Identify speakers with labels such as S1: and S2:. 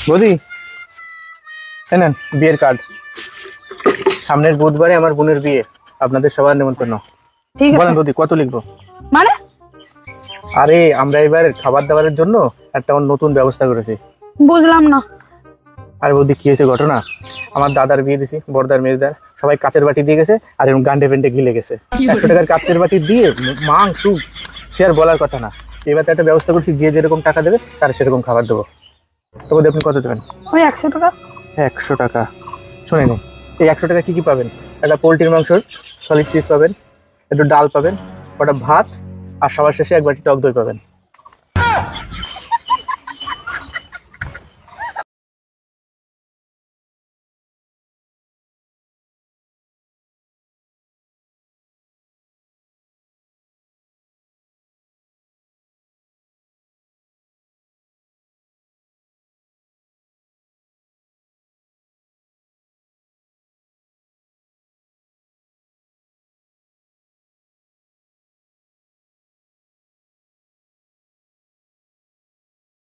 S1: বৌদি নেন বিয়ের কার্ড। সামনের বুধবারে আমার বোনের বিয়ে, আপনাদের সবার নেমন্তন্ন।
S2: ঠিক
S1: বলেন
S2: আছে।
S1: বৌদি কত লিখবো?
S2: মানে
S1: আরে আমরা এবার খাবার দাবারের জন্য একটা নতুন ব্যবস্থা করেছি।
S2: বুঝলাম না।
S1: আরে বৌদি কি হয়েছে ঘটনা, আমার দাদার বিয়ে দিছি, বড়দার মেজদার সবাই কাচের বাটি দিয়ে গেছে, আর এরকম গান্ডে পেন্টে গিলে গেছে। 100 টাকার কাচের বাটি দিয়ে মাংস সে আর বলার কথা না। এবার তো একটা ব্যবস্থা করছি, যে যেরকম টাকা দেবে তার সেরকম খাবার দেবো। তো বৌদি আপনি কত দেবেন?
S2: ওই 100 টাকা।
S1: 100 টাকা? শুনে নিন, এই 100 টাকা কি কি পাবেন? একটা পোলট্রির মাংসর সলিড পিস পাবেন, একটু ডাল পাবেন, কটা ভাত, আর সবার শেষে এক বাটি টক দই পাবেন।